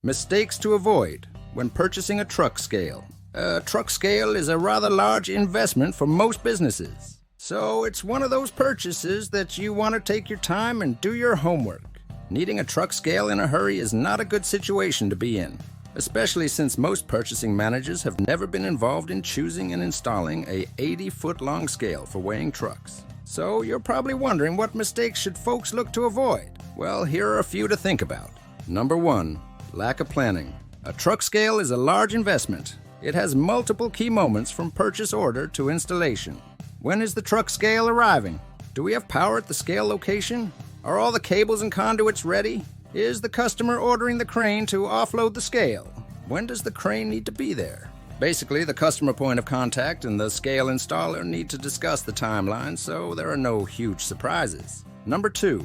Mistakes to avoid when purchasing a truck scale. A truck scale is a rather large investment for most businesses, so it's one of those purchases that you want to take your time and do your homework. Needing a truck scale in a hurry is not a good situation to be in, especially since most purchasing managers have never been involved in choosing and installing a 80-foot-long scale for weighing trucks. So you're probably wondering, what mistakes should folks look to avoid? Well, here are a few to think about. Number 1. Lack of planning. A truck scale is a large investment. It has multiple key moments from purchase order to installation. When is the truck scale arriving? Do we have power at the scale location? Are all the cables and conduits ready? Is the customer ordering the crane to offload the scale? When does the crane need to be there? Basically, the customer point of contact and the scale installer need to discuss the timeline, so there are no huge surprises. Number 2.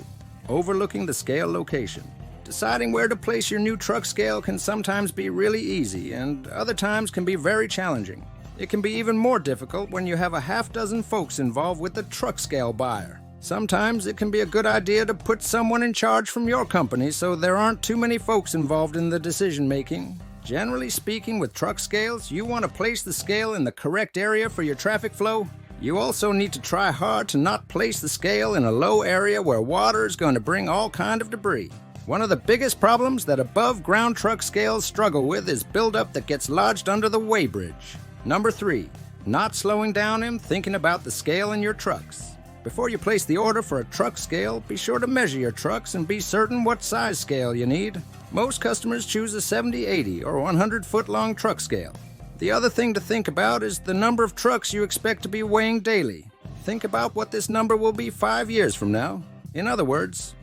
Overlooking the scale location. Deciding where to place your new truck scale can sometimes be really easy, and other times can be very challenging. It can be even more difficult when you have a half-dozen folks involved with the truck scale buyer. Sometimes it can be a good idea to put someone in charge from your company so there aren't too many folks involved in the decision-making. Generally speaking, with truck scales, you want to place the scale in the correct area for your traffic flow. You also need to try hard to not place the scale in a low area where water is going to bring all kind of debris. One of the biggest problems that above-ground truck scales struggle with is buildup that gets lodged under the weighbridge. Number 3. Not slowing down and thinking about the scale in your trucks. Before you place the order for a truck scale, be sure to measure your trucks and be certain what size scale you need. Most customers choose a 70, 80, or 100-foot-long truck scale. The other thing to think about is the number of trucks you expect to be weighing daily. Think about what this number will be 5 years from now. In other words,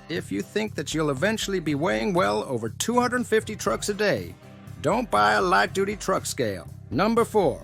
if you think that you'll eventually be weighing well over 250 trucks a day, don't buy a light-duty truck scale. Number 4.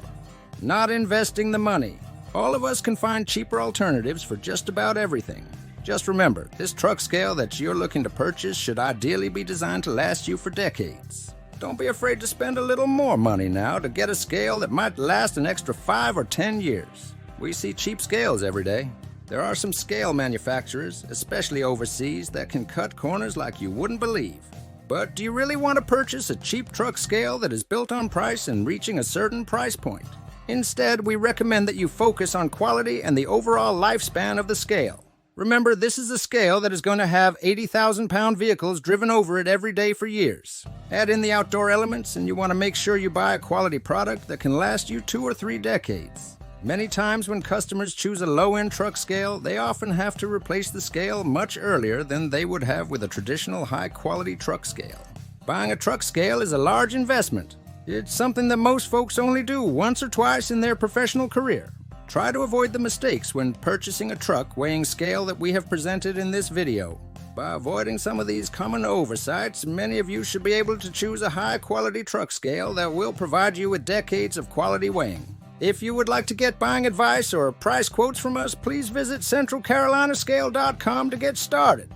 Not investing the money. All of us can find cheaper alternatives for just about everything. Just remember, this truck scale that you're looking to purchase should ideally be designed to last you for decades. Don't be afraid to spend a little more money now to get a scale that might last an extra 5 or 10 years. We see cheap scales every day. There are some scale manufacturers, especially overseas, that can cut corners like you wouldn't believe. But do you really want to purchase a cheap truck scale that is built on price and reaching a certain price point? Instead, we recommend that you focus on quality and the overall lifespan of the scale. Remember, this is a scale that is going to have 80,000-pound vehicles driven over it every day for years. Add in the outdoor elements, and you want to make sure you buy a quality product that can last you 2 or 3 decades. Many times when customers choose a low-end truck scale, they often have to replace the scale much earlier than they would have with a traditional high-quality truck scale. Buying a truck scale is a large investment. It's something that most folks only do once or twice in their professional career. Try to avoid the mistakes when purchasing a truck weighing scale that we have presented in this video. By avoiding some of these common oversights, many of you should be able to choose a high-quality truck scale that will provide you with decades of quality weighing. If you would like to get buying advice or price quotes from us, please visit centralcarolinascale.com to get started.